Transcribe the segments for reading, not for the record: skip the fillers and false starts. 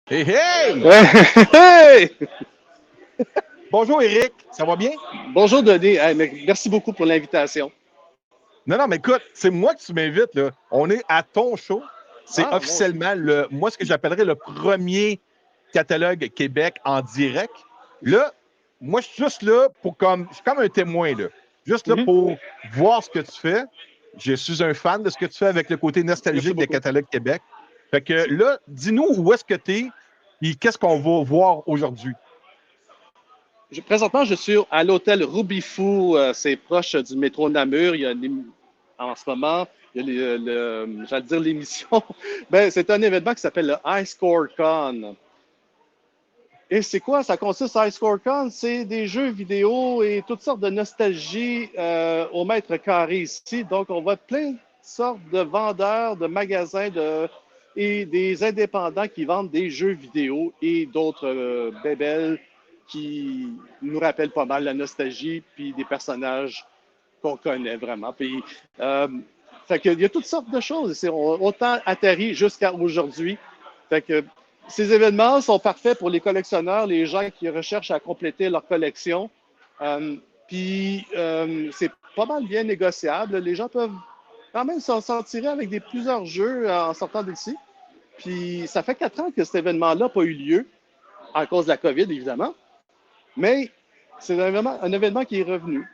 Hey, hey! Hey! Bonjour Eric, ça va bien? Bonjour Denis. Hey, merci beaucoup pour l'invitation. Non, non, mais écoute, c'est moi que tu m'invites, là. On est à ton show. C'est Ah, mon Dieu. officiellement moi, ce que j'appellerais le premier catalogue Québec en direct. Là, moi, je suis juste là je suis comme un témoin, là. Juste là Mhm. pour voir ce que tu fais. Je suis un fan de ce que tu fais avec le côté Merci nostalgique des beaucoup. catalogues Québec. Fait que Merci. là, dis-nous où est-ce que tu es et qu'est-ce qu'on va voir aujourd'hui. Présentement, je suis à l'hôtel Roubifou. C'est proche du métro Namur. En ce moment, il y a j'allais dire l'émission. Ben, c'est un événement qui s'appelle le High Score Con. Et c'est quoi? Ça consiste à High Score Con? C'est des jeux vidéo et toutes sortes de nostalgie au mètre carré ici. Donc, on voit plein de sortes de vendeurs, de magasins et des indépendants qui vendent des jeux vidéo et d'autres bébelles qui nous rappellent pas mal la nostalgie puis des personnages qu'on connaît vraiment. Puis, euh, fait que, il y a toutes sortes de choses. C'est autant atterri jusqu'à aujourd'hui. Fait que ces événements sont parfaits pour les collectionneurs, les gens qui recherchent à compléter leur collection. Euh, c'est pas mal bien négociable. Les gens peuvent quand même s'en tirer avec plusieurs jeux en sortant d'ici. Puis ça fait 4 ans que cet événement-là n'a pas eu lieu, à cause de la COVID, évidemment. Mais c'est un événement qui est revenu.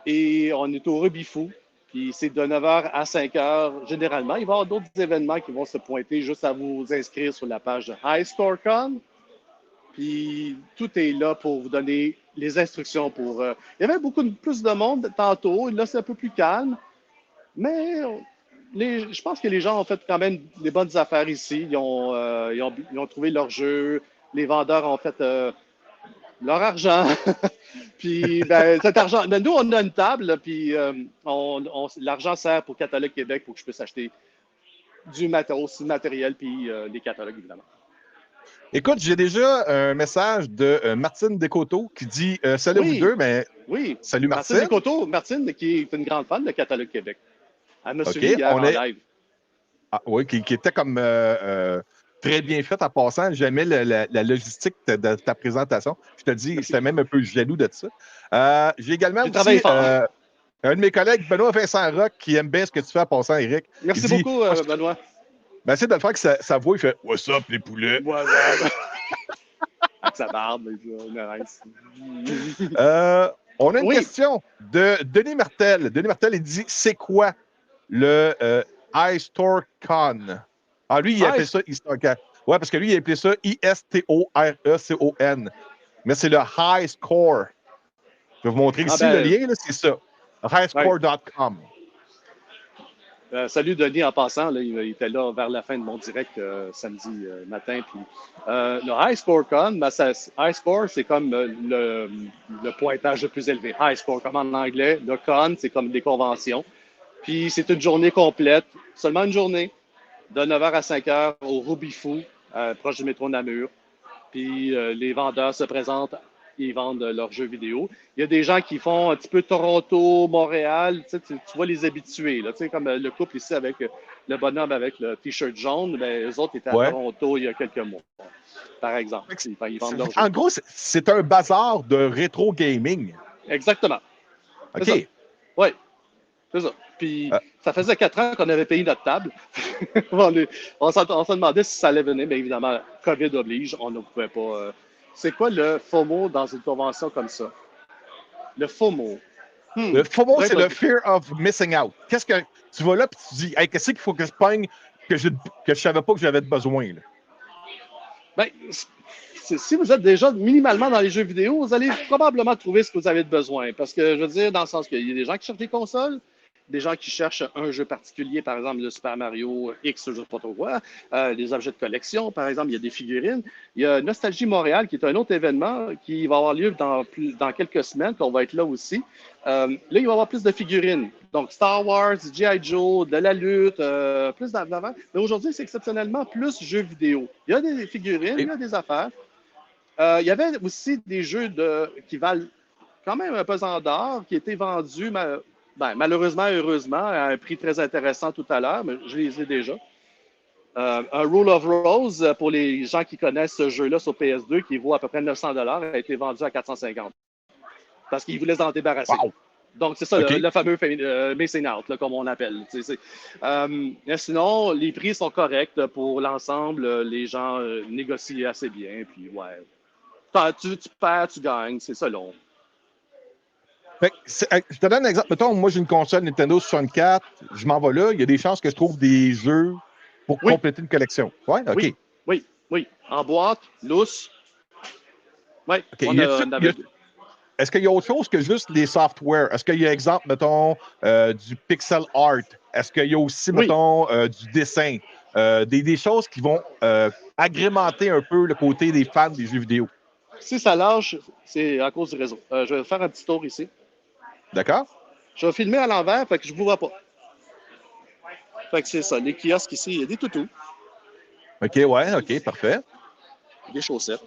Et on est au Rubifou. Puis c'est de 9h à 5h généralement. Il va y avoir d'autres événements qui vont se pointer juste à vous inscrire sur la page de High Score Con. Puis tout est là pour vous donner les instructions pour. Il y avait plus de monde tantôt. Là, c'est un peu plus calme. Mais je pense que les gens ont fait quand même des bonnes affaires ici. Ils ont trouvé leur jeu. Les vendeurs ont fait leur argent. Puis, ben, cet argent, ben, nous, on a une table, puis l'argent sert pour Catalogue Québec pour que je puisse acheter du matériel, puis les catalogues, évidemment. Écoute, j'ai déjà un message de Martine Descoteaux qui dit salut vous Oui, deux, mais oui. salut Martine Martine. Descoteaux, Martine, qui est une grande fan de Catalogue Québec. Elle m'a OK, suivi hier on en est. live. Ah, oui, qui était comme très bien faite en passant. J'aimais la logistique de ta présentation. Je te dis, Merci. j'étais même un peu jaloux de ça. J'ai également J'ai travaillé aussi fort. un de mes collègues, Benoît Vincent Rock, qui aime bien ce que tu fais en passant, Eric. Il Merci dit beaucoup, moi, Benoît. ben, essaie de le faire avec sa voix, il fait What's up, les poulets? Voilà. Avec sa barbe, nice. Euh, on a une Oui. question de Denis Martel. Denis Martel, il dit c'est quoi le iStoreCon? Ah, lui, il Ah, appelle ça iStoreCon. Ouais, parce que lui, il appelait ça ISTORECON. Mais c'est le High Score. Je vais vous montrer ah ici le ben, lien, là, c'est ça. ouais. Highscore.com. Salut Denis en passant, là, il était là vers la fin de mon direct samedi matin. Puis, le High Score Con, ben, High Score, c'est comme le pointage le plus élevé. High Score, comme en anglais. Le Con, c'est comme des conventions. Puis c'est une journée complète, seulement une journée, de 9h à 5h au Roubifou, proche du métro Namur. Puis les vendeurs se présentent, ils vendent leurs jeux vidéo. Il y a des gens qui font un petit peu Toronto, Montréal, tu vois les habitués, là, comme le couple ici avec le bonhomme avec le t-shirt jaune, ben, eux autres étaient à Ouais. Toronto il y a quelques mois, par exemple. Ils vendent leurs jeux. En gros, c'est un bazar de rétro gaming. Exactement. C'est ça. OK. Oui, c'est ça. Puis Euh, ça faisait 4 ans qu'on avait payé notre table. On s'en demandait si ça allait venir, mais évidemment, COVID oblige, on ne pouvait pas. C'est quoi le FOMO dans une convention comme ça? Le FOMO. le FOMO, Très c'est le bonne. fear of missing out. Qu'est-ce que tu vas là et tu dis, hey, qu'est-ce qu'il faut que je pogne que je savais pas que j'avais besoin, là? Ben, si vous êtes déjà minimalement dans les jeux vidéo, vous allez probablement trouver ce que vous avez besoin. Parce que, je veux dire, dans le sens qu'il y a des gens qui cherchent des consoles, des gens qui cherchent un jeu particulier, par exemple le Super Mario X, je ne sais pas trop quoi, des objets de collection, par exemple, il y a des figurines. Il y a Nostalgie Montréal, qui est un autre événement qui va avoir lieu dans quelques semaines, qu'on va être là aussi. Là, il va y avoir plus de figurines. Donc, Star Wars, G.I. Joe, de la lutte, plus d'avant. Mais aujourd'hui, c'est exceptionnellement plus jeux vidéo. Il y a des figurines, il Et, y a des affaires. Il y avait aussi des jeux qui valent quand même un pesant d'or, qui étaient vendus, malheureusement, heureusement, à un prix très intéressant tout à l'heure, mais je les ai déjà. Un Rule of Rose, pour les gens qui connaissent ce jeu-là sur PS2, qui vaut à peu près 900 $, a été vendu à 450 parce qu'ils voulaient s'en débarrasser. Wow. Donc, c'est ça, OK. le fameux missing out, là, comme on appelle. Mais sinon, les prix sont corrects pour l'ensemble. Les gens négocient assez bien. Puis, ouais, tu perds, tu gagnes. C'est ça, long. Fait que je te donne un exemple. Mettons, moi, j'ai une console Nintendo 64. Je m'en vais là. Il y a des chances que je trouve des jeux pour Oui. compléter une collection. Ouais, OK. Oui. En boîte, lousse. Oui, OK. Est-ce qu'il y a autre chose que juste les softwares? Est-ce qu'il y a, exemple, mettons, du pixel art? Est-ce qu'il y a aussi, mettons, du dessin? Des choses qui vont agrémenter un peu le côté des fans des jeux vidéo? Si ça lâche, c'est à cause du réseau. Je vais faire un petit tour ici. D'accord? Je vais filmer à l'envers, fait que je ne vous vois pas. Fait que c'est ça. Les kiosques ici, il y a des toutous. OK, ouais, OK, parfait. Des chaussettes.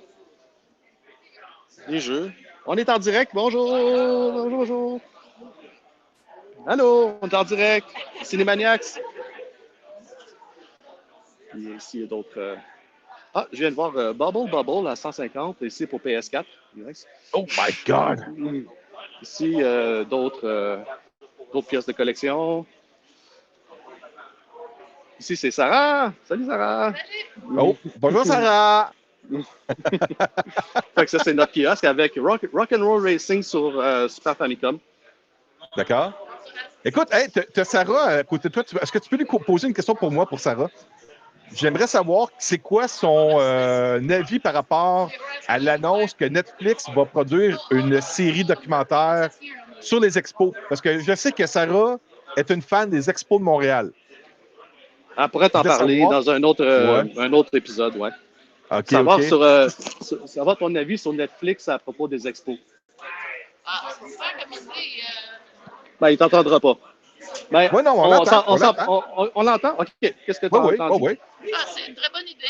Des jeux. On est en direct. Bonjour. Bonjour. Allô, on est en direct. Cinémaniacs. Et ici, il y a d'autres. Ah, je viens de voir Bubble à 150, ici pour PS4. Oh my God! Ici, d'autres pièces de collection. Ici, c'est Sarah. Salut, Sarah. Oh, bonjour, Sarah! Fait que ça, c'est notre kiosque avec Rock'n'Roll Racing sur Super Famicom. D'accord. Écoute, hey, t'as Sarah à côté de toi. Est-ce que tu peux lui poser une question pour moi, pour Sarah? J'aimerais savoir c'est quoi son avis par rapport à l'annonce que Netflix va produire une série documentaire sur les expos. Parce que je sais que Sarah est une fan des expos de Montréal. Elle pourrait t'en parler dans un autre épisode, ouais. OK, savoir OK. savoir ton avis sur Netflix à propos des expos. Ah, c'est ça comme idée. Ben, il t'entendra pas. Ben, Oui, non, on l'entend? OK. Qu'est-ce que tu as entendu? Oui. Ah, c'est une très bonne idée.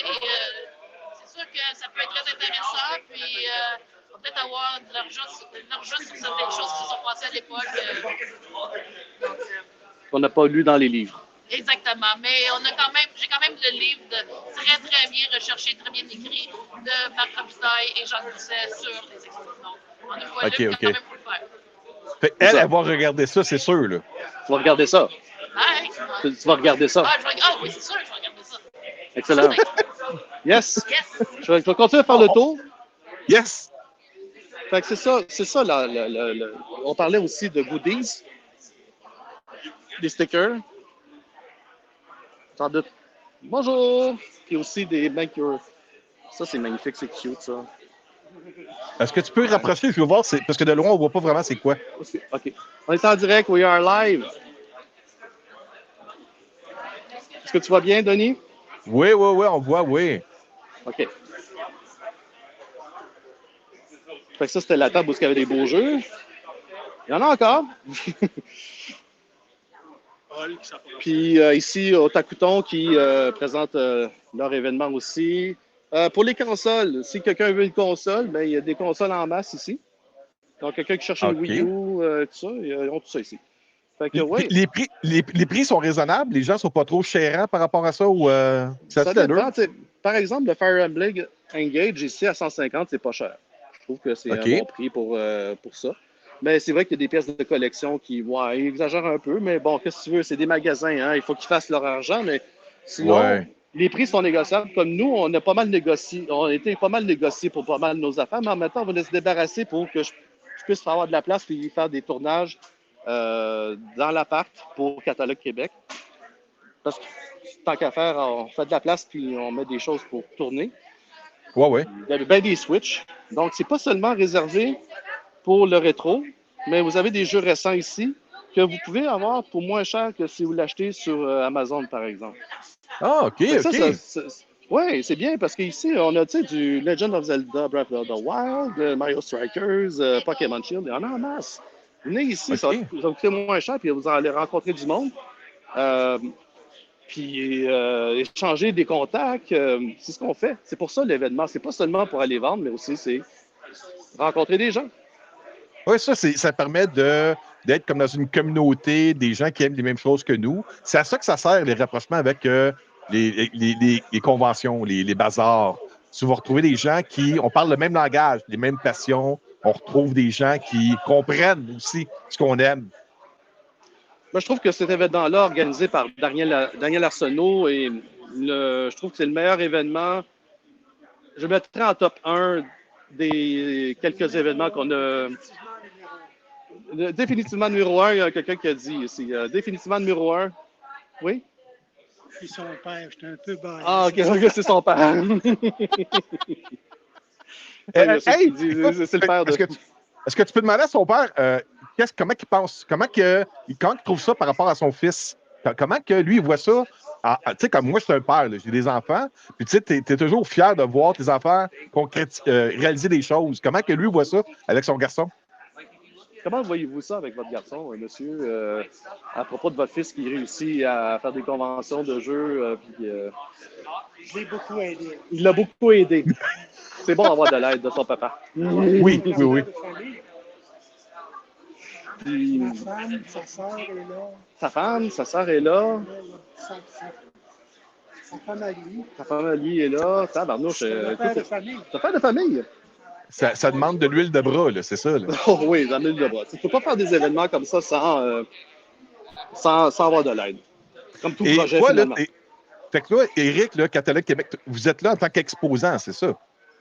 C'est sûr que ça peut être très intéressant. Puis, on va peut-être avoir de l'argent sur certaines choses qui se sont passées à l'époque. On n'a pas lu dans les livres. Exactement. Mais j'ai quand même le livre très, très bien recherché, très bien écrit de Marc Robitaille et Jean Doucet sur les expos. Donc, on a pas lu, mais quand même pour le faire. Fait elle va regarder ça, c'est sûr, là. Tu vas regarder ça. Hey, Tu vas regarder ça. Oui, c'est sûr, je vais regarder ça. Excellent. Yes. Je vais continuer à faire le tour. Yes. Fait que c'est ça. On parlait aussi de goodies, des stickers. Sans doute. Bonjour. Puis aussi des manicures. Ça, c'est magnifique, c'est cute, ça. Est-ce que tu peux rapprocher? Je veux voir, parce que de loin, on ne voit pas vraiment c'est quoi. OK. On est en direct, we are live. Est-ce que tu vois bien, Denis? Oui, on voit, oui. OK. Fait que ça, c'était la table où il y avait des beaux jeux. Il y en a encore. Puis ici, au Takuton qui présente leur événement aussi. Pour les consoles, si quelqu'un veut une console, ben, il y a des consoles en masse ici. Donc, quelqu'un qui cherche une Wii U, tout ça, ils ont tout ça ici. Fait que, ouais. Les prix sont raisonnables? Les gens ne sont pas trop chérants par rapport à ça? Ou, ça dépend. Par exemple, le Fire Emblem Engage ici à 150, c'est pas cher. Je trouve que c'est un bon prix pour ça. Mais c'est vrai qu'il y a des pièces de collection qui ils exagèrent un peu, mais bon, qu'est-ce que tu veux? C'est des magasins, hein? Il faut qu'ils fassent leur argent, mais sinon, les prix sont négociables. Comme nous, on a pas mal négocié, on a été pas mal négociés pour pas mal de nos affaires, mais en même temps, on va se débarrasser pour que je puisse avoir de la place et faire des tournages dans l'appart pour Catalogue Québec. Parce que tant qu'à faire, on fait de la place puis on met des choses pour tourner. Oui. Il y a bien des Switch. Donc, c'est pas seulement réservé pour le rétro, mais vous avez des jeux récents ici que vous pouvez avoir pour moins cher que si vous l'achetez sur Amazon, par exemple. Ah, OK. Oui, c'est bien parce qu'ici, on a du Legend of Zelda Breath of the Wild, Mario Strikers, Pokémon Shield, il y en a en masse. Venez ici, ça va vous coûter moins cher, puis vous allez rencontrer du monde. Puis échanger des contacts, c'est ce qu'on fait. C'est pour ça l'événement. C'est pas seulement pour aller vendre, mais aussi c'est rencontrer des gens. Oui, ça permet d'être comme dans une communauté, des gens qui aiment les mêmes choses que nous. C'est à ça que ça sert, les rapprochements avec les conventions, les bazars. Tu vas retrouver des gens on parle le même langage, les mêmes passions. On retrouve des gens qui comprennent aussi ce qu'on aime. Moi, je trouve que cet événement-là, organisé par Daniel Arsenault, je trouve que c'est le meilleur événement. Je mettrais en top 1 des quelques événements qu'on a. Définitivement numéro 1, il y a quelqu'un qui a dit ici. Définitivement numéro 1. Oui? C'est son père, j'étais un peu bas. Ah, ok, c'est son père. Hey, c'est le père de. Est-ce que tu peux demander à son père comment il pense? Comment il trouve ça par rapport à son fils? Comment que lui, il voit ça? Tu sais, comme moi, je suis un père, là, j'ai des enfants, puis tu sais, tu es toujours fier de voir tes enfants réaliser des choses. Comment que lui voit ça avec son garçon? Comment voyez-vous ça avec votre garçon, monsieur, à propos de votre fils qui réussit à faire des conventions de jeux? Je l'ai beaucoup aidé. Il l'a beaucoup aidé. C'est bon d'avoir de l'aide de son papa. Oui. Puis, Ma femme, sa sœur est là. sa femme, sa sœur est là. Sa femme à lui. Sa femme à lui est là. Tabarnouche. C'est le père de famille. Sa père de famille. Ça demande de l'huile de bras, là, c'est ça. Là. Oh oui, dans l'huile de bras. Tu ne peux pas faire des événements comme ça sans avoir de l'aide. Comme tout projet, toi, finalement. Fait que là, Éric, là, Catalogue Québec, vous êtes là en tant qu'exposant, c'est ça?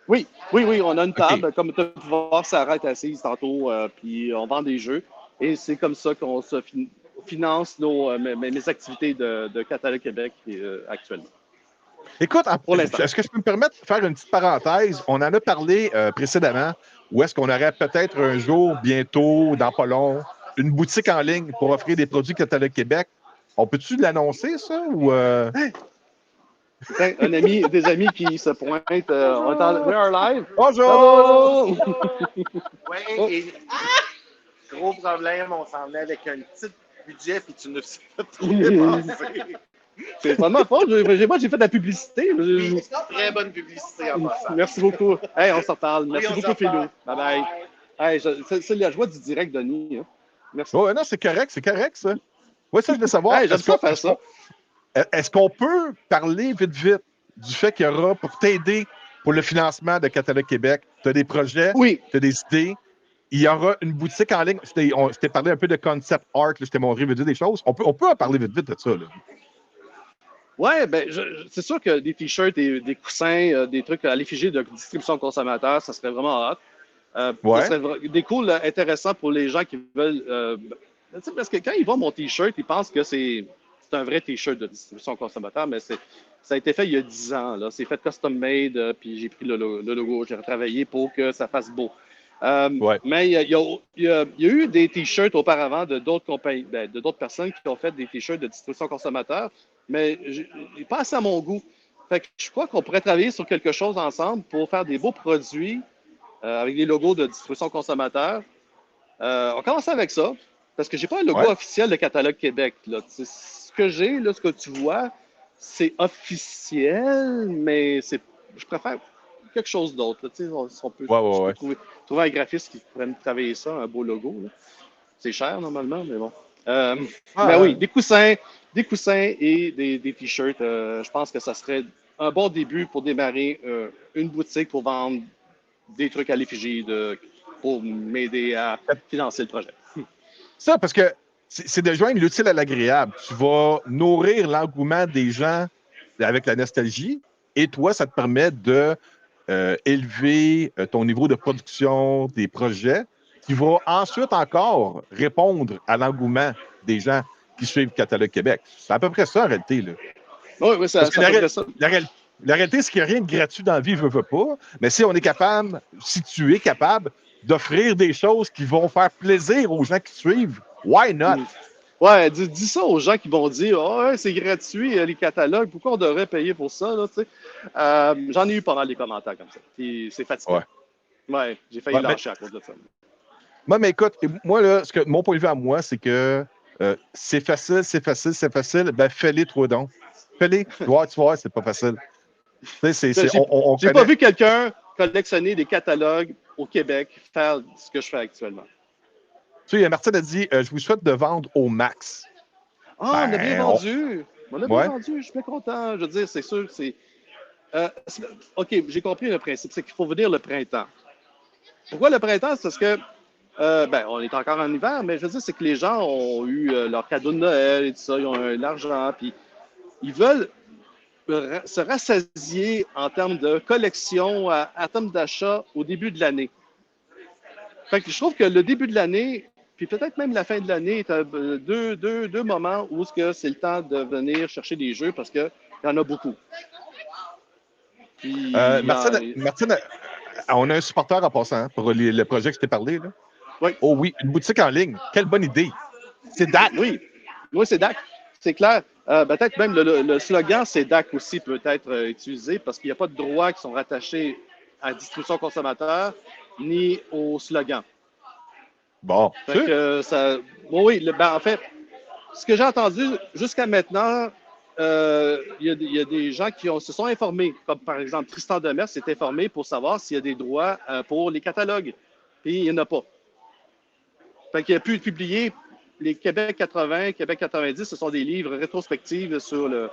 Oui, on a une table. Comme tu peux voir, ça arrête assise tantôt, puis on vend des jeux. Et c'est comme ça qu'on se finance mes activités de Catalogue Québec actuellement. Écoute, est-ce que je peux me permettre de faire une petite parenthèse? On en a parlé précédemment. Où est-ce qu'on aurait peut-être un jour, bientôt, dans pas long, une boutique en ligne pour offrir des produits Catalogue Québec? On peut-tu l'annoncer, ça? Ou Des amis qui se pointent. We are live. Bonjour! Oui, et gros problème, on s'en est avec un petit budget puis tu nous fais tout dépasser. C'est pas de ma faute. Moi, j'ai fait de la publicité. Oui, très bonne publicité en passant. Merci beaucoup. Hey, on s'en parle. Merci on beaucoup, s'en Philou. parle. Bye-bye. Hey, c'est la joie du direct, Denis. Hein. Merci. Oh, non, c'est correct, ça. Oui, ça, je veux savoir. Hey, j'aime ça faire ça. Est-ce qu'on peut parler vite du fait qu'il y aura pour t'aider pour le financement de Catalogue Québec? Tu as des projets, oui. Tu as des idées. Il y aura une boutique en ligne. Je t'ai parlé un peu de concept art, là, je t'ai montré des choses. On peut en parler vite de ça. Là. Ouais, c'est sûr que des t-shirts, des coussins, des trucs à l'effigie de distribution consommateur, ça serait vraiment hot. Ça serait des cool intéressants pour les gens qui veulent. Parce que quand ils voient mon t-shirt, ils pensent que c'est un vrai t-shirt de distribution consommateur, mais ça a été fait il y a 10 ans. Là. C'est fait custom made, puis j'ai pris le logo, j'ai retravaillé pour que ça fasse beau. Mais il y a eu des t-shirts auparavant de d'autres compagnies, de d'autres personnes qui ont fait des t-shirts de distribution consommateur, mais pas assez à mon goût. Fait que je crois qu'on pourrait travailler sur quelque chose ensemble pour faire des beaux produits avec des logos de distribution consommateur. On commence avec ça, parce que j'ai pas un logo officiel de Catalogue Québec. Là. Ce que j'ai, là, ce que tu vois, c'est officiel, mais je préfère quelque chose d'autre. On peut trouver un graphiste qui pourrait me travailler ça, un beau logo. Là. C'est cher normalement, mais bon. Oui, des coussins et des t-shirts. Je pense que ça serait un bon début pour démarrer une boutique pour vendre des trucs à l'effigie pour m'aider à financer le projet. Ça, parce que c'est de joindre l'utile à l'agréable. Tu vas nourrir l'engouement des gens avec la nostalgie et toi, ça te permet de élever ton niveau de production des projets qui va ensuite encore répondre à l'engouement des gens qui suivent Catalogue Québec. C'est à peu près ça, en réalité. Là. Oui, c'est à peu près ça. La réalité, c'est qu'il n'y a rien de gratuit dans la vie, veut pas. Mais si on est capable, si tu es capable d'offrir des choses qui vont faire plaisir aux gens qui suivent, why not? Ouais, dis ça aux gens qui vont dire « Oh, c'est gratuit, les catalogues, pourquoi on devrait payer pour ça? » J'en ai eu pas mal des commentaires comme ça. Puis c'est fatigant. Ouais, j'ai failli lâcher à cause de ça. Moi, mais écoute, là, mon point de vue à moi, c'est que c'est facile. Ben, fais-les, toi donc. Fais-les. Tu vois, c'est pas facile. J'ai pas vu quelqu'un collectionner des catalogues au Québec faire ce que je fais actuellement. Tu sais, Martine a dit je vous souhaite de vendre au max. Ah, on a bien vendu. On a bien Ouais. vendu, je suis bien content. Je veux dire, c'est sûr que OK, j'ai compris le principe, c'est qu'il faut venir le printemps. Pourquoi le printemps? C'est parce que, on est encore en hiver, mais je veux dire, c'est que les gens ont eu leur cadeau de Noël et tout ça, ils ont eu l'argent, puis ils veulent se rassasier en termes de collection, en termes d'achat au début de l'année. Fait que je trouve que le début de l'année, puis peut-être même la fin de l'année, est deux moments où c'est le temps de venir chercher des jeux parce qu'il y en a beaucoup. Puis, Martine, on a un supporter en passant pour le projet que je t'ai parlé. Là. Oui. Oh oui, une boutique en ligne. Quelle bonne idée. C'est DAC. Oui, c'est DAC. C'est clair. Peut-être même le slogan, c'est DAC aussi peut être utilisé parce qu'il n'y a pas de droits qui sont rattachés à la distribution consommateur ni au slogan. Bon. Fait que oui, en fait, ce que j'ai entendu jusqu'à maintenant, il y a des gens qui se sont informés, comme par exemple Tristan Demers s'est informé pour savoir s'il y a des droits pour les catalogues. Puis il n'y en a pas. Fait qu'il a pu publier les Québec 80, Québec 90, ce sont des livres rétrospectifs sur le.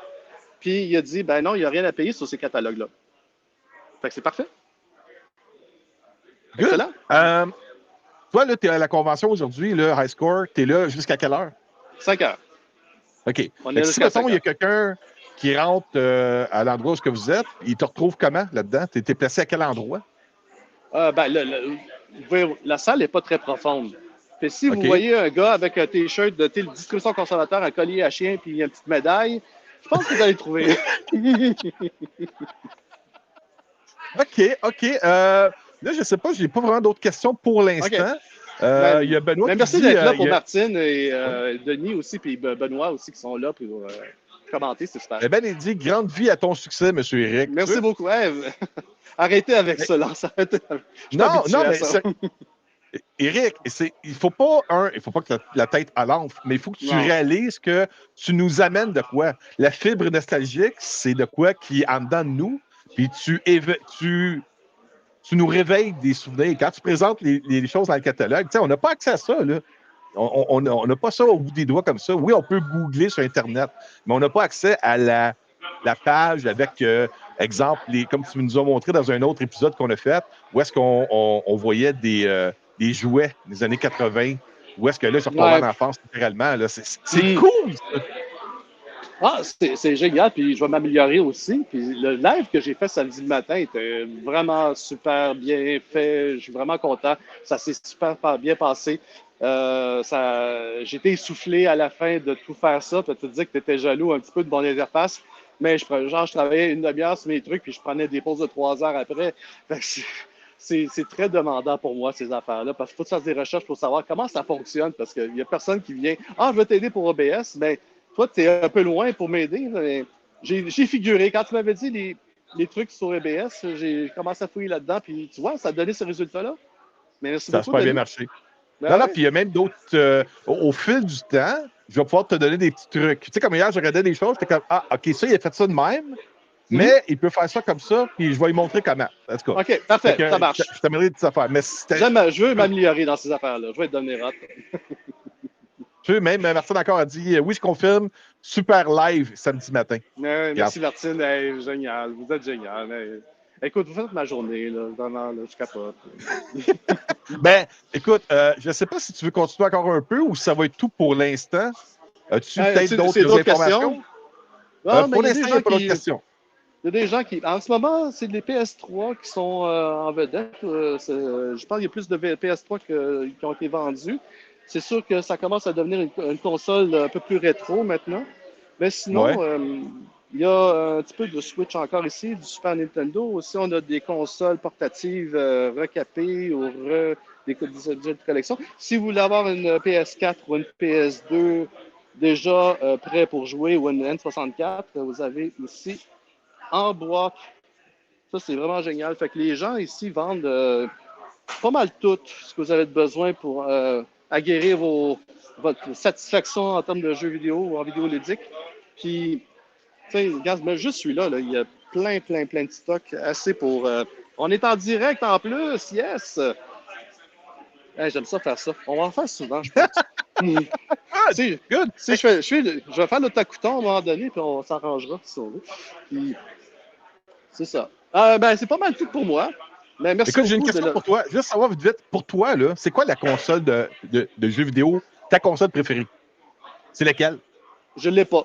Puis il a dit, ben non, il n'y a rien à payer sur ces catalogues-là. Fait que c'est parfait. Good. Excellent. Toi, là, tu es à la convention aujourd'hui, le High Score. Tu es là jusqu'à quelle heure? 5 heures. OK. On est Si, jusqu'à mettons, 5 il y a quelqu'un qui rentre à l'endroit où vous êtes, il te retrouve comment là-dedans? Tu es placé à quel endroit? La salle n'est pas très profonde. Puis si vous OK. voyez un gars avec un T-shirt de distribution consommateur, un collier à chien puis une petite médaille, je pense que vous allez le trouver. OK. Là, je ne sais pas, je n'ai pas vraiment d'autres questions pour l'instant. Il y a Benoît qui merci dit, d'être là pour Martine et Denis aussi, puis Benoît aussi qui sont là pour commenter, c'est super. Il dit grande vie à ton succès, M. Eric. Merci beaucoup. Ouais, arrêtez avec ça, là. Non, mais Éric, il faut pas que la tête à l'enfle, mais il faut que tu réalises que tu nous amènes de quoi. La fibre nostalgique, c'est de quoi qui est en dedans de nous, puis tu nous réveilles des souvenirs. Quand tu présentes les choses dans le catalogue, on n'a pas accès à ça, là. On n'a pas ça au bout des doigts comme ça. Oui, on peut googler sur Internet, mais on n'a pas accès à la page avec, exemple, comme tu nous as montré dans un autre épisode qu'on a fait, où est-ce qu'on voyait des jouets des années 80, où est-ce que là, je retourne en enfance, littéralement. Là, c'est cool, ça. Ah, c'est génial, puis je vais m'améliorer aussi. Puis le live que j'ai fait samedi matin était vraiment super bien fait. Je suis vraiment content. Ça s'est super bien passé. J'étais essoufflé à la fin de tout faire ça. Tu te disais que tu étais jaloux un petit peu de mon interface. Mais je travaillais une demi-heure sur mes trucs, puis je prenais des pauses de 3 heures après. C'est très demandant pour moi, ces affaires-là, parce qu'il faut faire des recherches pour savoir comment ça fonctionne, parce qu'il n'y a personne qui vient « Ah, je vais t'aider pour OBS. » Mais toi, tu es un peu loin pour m'aider. J'ai figuré. Quand tu m'avais dit les trucs sur OBS, j'ai commencé à fouiller là-dedans, puis tu vois, ça a donné ce résultat-là. Merci beaucoup. Ça a super bien marché. Ben non, puis il y a même d'autres... au fil du temps, je vais pouvoir te donner des petits trucs. Tu sais, comme hier, je regardais des choses, j'étais comme « Ah, OK, ça, il a fait ça de même. » Mais il peut faire ça comme ça, puis je vais lui montrer comment. En tout cas. OK, parfait, ça marche. Je t'améliorerai des petites affaires. Mais je veux m'améliorer dans ces affaires-là. Je vais devenir hot. Même Martine encore a dit oui, je confirme, super live samedi matin. Merci Martine, génial. Vous êtes génial. Écoute, vous faites ma journée, là. Vraiment, là, je capote. Écoute, je ne sais pas si tu veux continuer encore un peu ou si ça va être tout pour l'instant. As-tu peut-être d'autres informations? Pour l'instant, il n'y a pas d'autres questions. Il y a des gens qui... En ce moment, c'est les PS3 qui sont en vedette. Je pense qu'il y a plus de PS3 qui ont été vendus. C'est sûr que ça commence à devenir une console un peu plus rétro maintenant. Mais sinon, il y a un petit peu de Switch encore ici, du Super Nintendo. Aussi, on a des consoles portatives recapées ou des objets de collection. Si vous voulez avoir une PS4 ou une PS2 déjà prêt pour jouer ou une N64, vous avez ici en boîte. Ça, c'est vraiment génial. Fait que les gens ici vendent pas mal tout ce que vous avez besoin pour aguerrir votre satisfaction en termes de jeux vidéo ou en vidéoludique. Puis, tu sais, regarde, mais juste celui-là, il y a plein de stocks assez pour... on est en direct en plus, yes! J'aime ça faire ça. On va en faire souvent, je pense. Si, Good. si je vais faire le tacouton à un moment donné, puis on s'arrangera si on veut. Puis, c'est ça. Ben, c'est pas mal tout pour moi. Mais merci Écoute, j'ai une beaucoup question pour toi. Juste savoir vite, vite, pour toi, là, c'est quoi la console de jeux vidéo, ta console préférée? C'est laquelle? Je l'ai pas.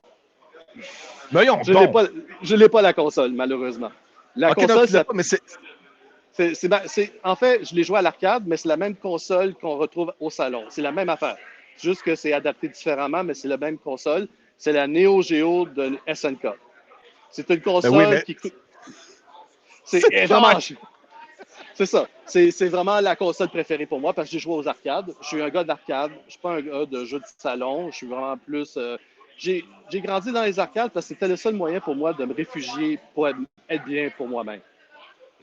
Voyons Je l'ai donc. pas. Je l'ai pas la console, malheureusement. La OK, non, console, tu l'as pas, mais c'est... en fait, je l'ai joué à l'arcade, mais c'est la même console qu'on retrouve au salon. C'est la même affaire. C'est juste que c'est adapté différemment, mais c'est la même console. C'est la Neo Geo de SNK. C'est une Ben oui, console mais... qui coûte. C'est C'est vraiment. C'est ça. C'est vraiment la console préférée pour moi parce que j'ai joué aux arcades. Je suis un gars d'arcade. Je suis pas un gars de jeux de salon. Je suis vraiment plus. J'ai grandi dans les arcades parce que c'était le seul moyen pour moi de me réfugier pour être bien pour moi-même.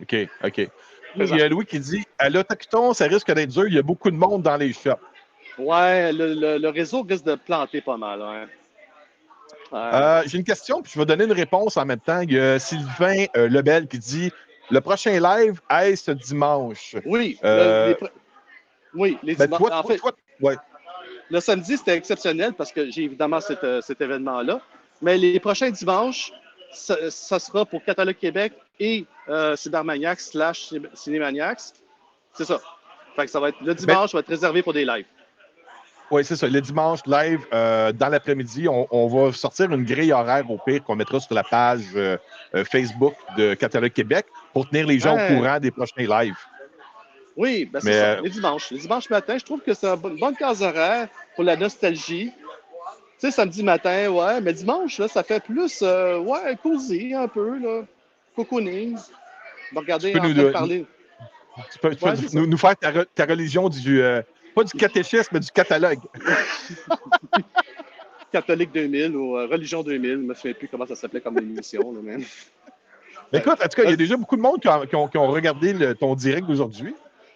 OK, OK. Il y a Louis qui dit à l'Autochton, ça risque d'être dur. Il y a beaucoup de monde dans les shops. Ouais, le réseau risque de planter pas mal. J'ai une question, puis je vais donner une réponse en même temps. Il y a Sylvain Lebel qui dit le prochain live est-ce dimanche? Oui, oui, les Ben, dimanches. En fait, ouais. le samedi, c'était exceptionnel parce que j'ai évidemment cet événement-là. Mais les prochains dimanches, ça sera pour Catalogue Québec et Cybermaniacs / Cinémaniacs. C'est ça. Fait que ça va être, le dimanche va être réservé pour des lives. Oui, c'est ça. Le dimanche, live, dans l'après-midi, on va sortir une grille horaire au pire qu'on mettra sur la page Facebook de Catalogue Québec pour tenir les gens au courant des prochains lives. Oui, ben c'est ça. Les dimanches. Les dimanches matin, je trouve que c'est une bonne case horaire pour la nostalgie. Tu sais, samedi matin, ouais, mais dimanche, là, ça fait plus, cosy un peu, là. Cocooning. Regarder en train de parler. Tu peux nous faire ta religion pas du catéchisme, mais du catalogue. Catholique 2000 ou Religion 2000, je ne me souviens plus comment ça s'appelait comme émission. Là, même. Écoute, en tout cas, il y a déjà beaucoup de monde qui ont regardé ton direct d'aujourd'hui.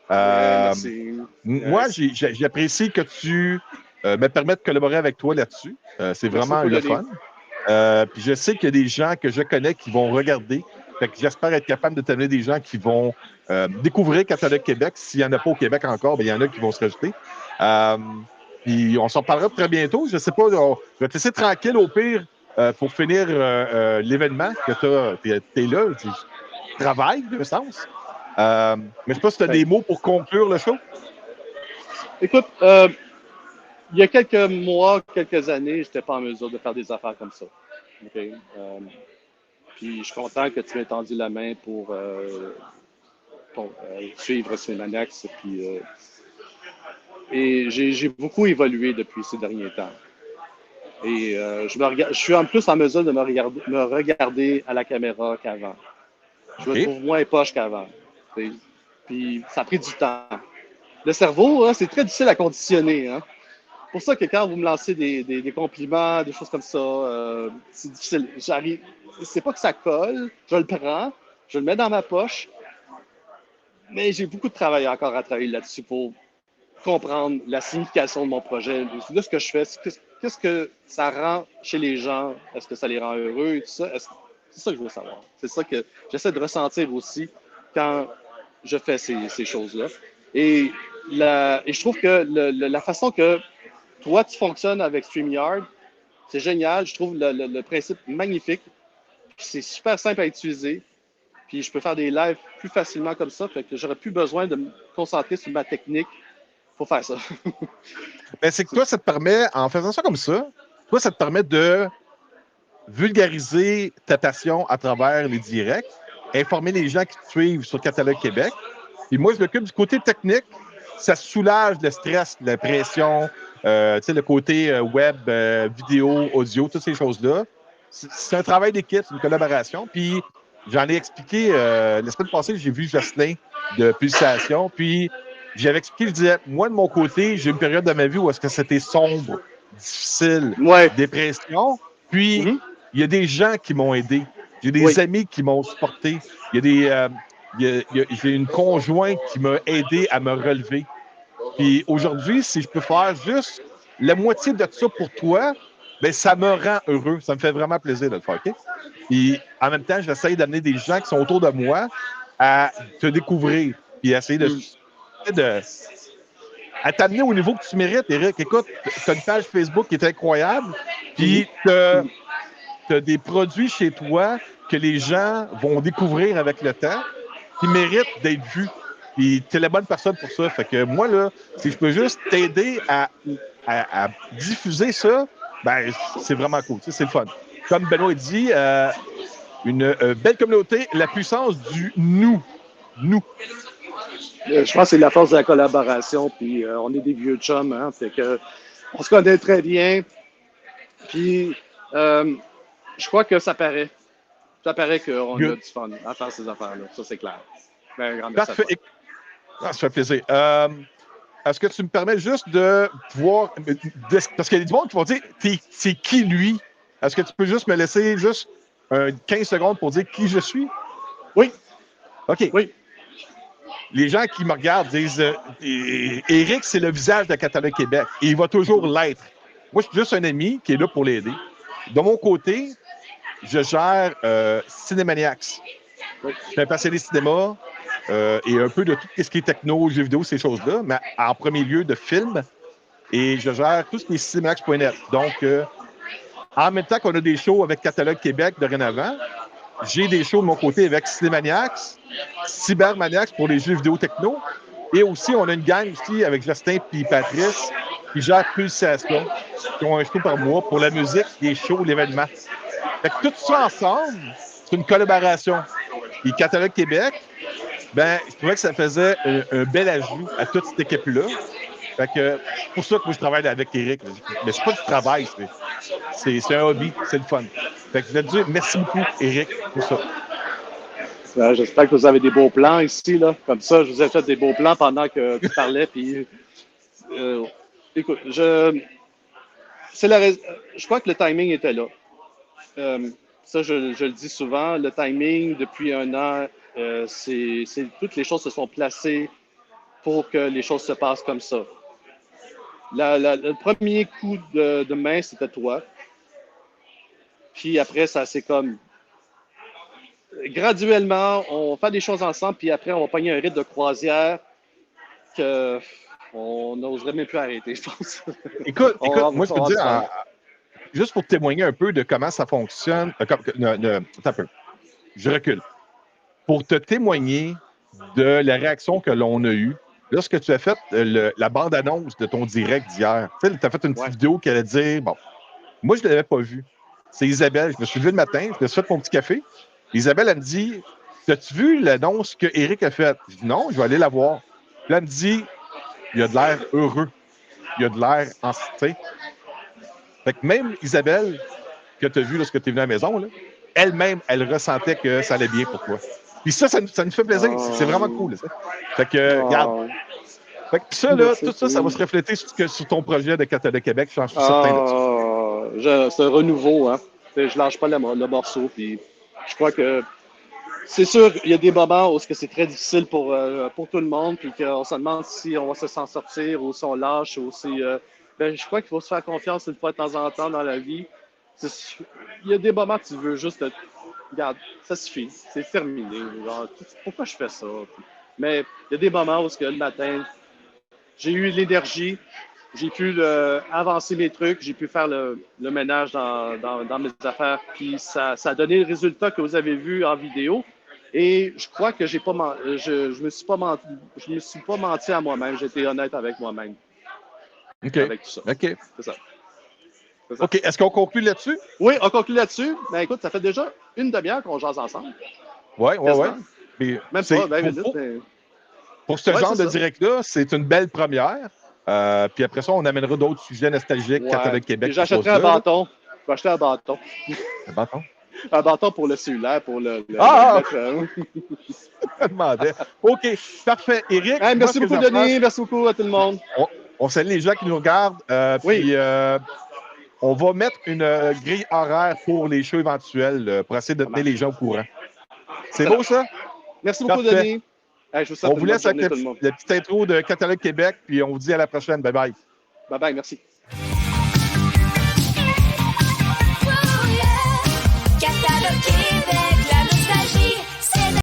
Merci. Moi, j'apprécie que tu me permettes de collaborer avec toi là-dessus. C'est vraiment le fun. Puis je sais qu'il y a des gens que je connais qui vont regarder. Fait que j'espère être capable de t'amener des gens qui vont découvrir Catalogue Québec. S'il n'y en a pas au Québec encore, bien, il y en a qui vont se rajouter. Puis on s'en parlera très bientôt. Je ne sais pas, je vais te laisser tranquille au pire pour finir l'événement que tu es là. Tu travailles, d'un sens. Mais je ne sais pas si tu as des mots pour conclure le show. Écoute, il y a quelques mois, quelques années, je n'étais pas en mesure de faire des affaires comme ça. Okay? Puis je suis content que tu m'aies tendu la main pour suivre Cinémaniacs. Et j'ai beaucoup évolué depuis ces derniers temps. Et je suis en plus en mesure de me regarder à la caméra qu'avant. Je me trouve moins poche qu'avant. Puis ça a pris du temps. Le cerveau, hein, c'est très difficile à conditionner. Hein. C'est pour ça que quand vous me lancez des compliments, des choses comme ça, c'est difficile. C'est pas que ça colle, je le prends, je le mets dans ma poche, mais j'ai beaucoup de travail encore à travailler là-dessus pour comprendre la signification de mon projet, de ce que je fais, qu'est-ce que ça rend chez les gens, est-ce que ça les rend heureux et tout ça. C'est ça que je veux savoir. C'est ça que j'essaie de ressentir aussi quand je fais ces choses-là. Et je trouve que la façon que toi, tu fonctionnes avec StreamYard, c'est génial. Je trouve le principe magnifique. C'est super simple à utiliser. Puis je peux faire des lives plus facilement comme ça. Fait que j'aurais plus besoin de me concentrer sur ma technique pour faire ça. Ben, c'est que toi, ça te permet, en faisant ça comme ça, ça te permet de vulgariser ta passion à travers les directs, informer les gens qui te suivent sur Catalogue Québec. Puis moi, je m'occupe du côté technique. Ça soulage le stress, la pression, le côté web, vidéo, audio, toutes ces choses-là. C'est un travail d'équipe, c'est une collaboration. Puis j'en ai expliqué, la semaine passée, j'ai vu Jocelyn de Pulsation. Puis j'avais expliqué, je disais, moi, de mon côté, j'ai une période de ma vie où est-ce que c'était sombre, difficile, dépression. Puis il y a des gens qui m'ont aidé. J'ai des amis qui m'ont supporté. J'ai une conjointe qui m'a aidé à me relever. Puis aujourd'hui, si je peux faire juste la moitié de ça pour toi, bien, ça me rend heureux. Ça me fait vraiment plaisir de le faire. Okay? Puis en même temps, j'essaie d'amener des gens qui sont autour de moi à te découvrir. Puis essayer à t'amener au niveau que tu mérites, Éric. Écoute, tu as une page Facebook qui est incroyable, puis tu as des produits chez toi que les gens vont découvrir avec le temps, qui méritent d'être vus. Puis tu es la bonne personne pour ça. Fait que moi, là, si je peux juste t'aider à diffuser ça, ben c'est vraiment cool. Tu sais, c'est le fun. Comme Benoît dit, une belle communauté, la puissance du nous. Nous. Je pense que c'est la force de la collaboration, puis on est des vieux chums, hein, fait que on se connaît très bien, puis je crois que ça paraît. Ça paraît qu'on a du fun à faire ces affaires-là, ça c'est clair. Ben, grand merci. Parfait. Ça fait plaisir. Est-ce que tu me permets juste de pouvoir... Parce qu'il y a des gens qui vont dire, c'est qui lui? Est-ce que tu peux juste me laisser juste 15 secondes pour dire qui je suis? Oui. OK. Oui. Les gens qui me regardent disent Éric, c'est le visage de Catalogue Québec et il va toujours l'être. Moi, je suis juste un ami qui est là pour l'aider. De mon côté, je gère Cinémaniacs. Oui. Je suis un passionné de cinéma et un peu de tout ce qui est techno, jeux vidéo, ces choses-là, mais en premier lieu de films. Et je gère tout ce qui est cinémaniacs.net. Donc, en même temps qu'on a des shows avec Catalogue Québec dorénavant, j'ai des shows de mon côté avec Cinémaniacs, Cybermaniacs pour les jeux vidéo techno. Et aussi, on a une gang ici avec Justin et Patrice qui gèrent Pulsation, qui ont un show par mois pour la musique, les shows, l'événement. Fait que tout ça ensemble, c'est une collaboration. Et Catalogue Québec, ben, je trouvais que ça faisait un bel ajout à toute cette équipe-là. Fait que c'est pour ça que moi, je travaille avec Éric. Mais c'est pas du travail, c'est un hobby, c'est le fun. Fait que je vais te dire merci beaucoup, Éric, pour ça. J'espère que vous avez des beaux plans ici, là. Comme ça, je vous ai fait des beaux plans pendant que tu parlais. Puis, écoute, je crois que le timing était là. Ça, je le dis souvent. Le timing, depuis un an, toutes les choses se sont placées pour que les choses se passent comme ça. Le premier coup de main, c'était toi. Puis après, ça c'est comme graduellement, on fait des choses ensemble, puis après, on va pogner un rythme de croisière qu'on n'oserait même plus arrêter, je pense. Écoute, moi, je peux te dire, juste pour témoigner un peu de comment ça fonctionne, attends un peu, je recule. Pour te témoigner de la réaction que l'on a eue, lorsque tu as fait la bande-annonce de ton direct d'hier, tu sais, tu as fait une petite vidéo qui allait dire, bon, moi, je ne l'avais pas vu. C'est Isabelle. Je me suis levé le matin, je me suis fait mon petit café. Isabelle, elle me dit, as-tu vu l'annonce que Éric a faite? Je dis, non, je vais aller la voir. Puis là, elle me dit, il a de l'air heureux. Il a de l'air en cité. Fait que même Isabelle, que tu as vue lorsque tu es venu à la maison, là, elle-même, elle ressentait que ça allait bien pour toi. Puis ça nous fait plaisir. C'est vraiment cool. Ça. Fait que, regarde. Fait que ça, là, tout ça, ça va se refléter sur ton projet de Catalogue Québec. Je suis certain de ça. C'est un renouveau, hein. Je lâche pas le morceau. Puis je crois que c'est sûr qu'il y a des moments où c'est très difficile pour tout le monde, puis qu'on se demande si on va s'en sortir ou si on lâche ou si. Je crois qu'il faut se faire confiance une fois de temps en temps dans la vie. Il y a des moments où tu veux juste regarde, ça suffit, c'est terminé. Genre, pourquoi je fais ça? Mais il y a des moments où le matin, j'ai eu l'énergie, j'ai pu avancer mes trucs, j'ai pu faire le ménage dans mes affaires, puis ça a donné le résultat que vous avez vu en vidéo. Et je crois que je me suis pas menti à moi-même, j'ai été honnête avec moi-même. OK. Avec tout ça. OK. C'est ça. OK. Est-ce qu'on conclut là-dessus? Oui, on conclut là-dessus. Mais écoute, ça fait déjà une demi-heure qu'on jase ensemble. Oui. Même pas 20 minutes. Pour ce genre de direct-là, c'est une belle première. Puis après ça, on amènera d'autres sujets nostalgiques, Catalogue Québec. J'achèterai un bâton. Je vais acheter un bâton. Un bâton? Un bâton pour le cellulaire, pour le mettre. Je demandais. OK, parfait. Éric. Hey, merci beaucoup, Denis. Merci beaucoup à tout le monde. On salue les gens qui nous regardent. Puis on va mettre une grille horaire pour les shows éventuels pour essayer de tenir les gens au courant. C'est beau, ça? Merci beaucoup, Denis. Hey, on vous laisse avec la petite intro de Catalogue Québec, puis on vous dit à la prochaine. Bye bye. Bye bye, merci.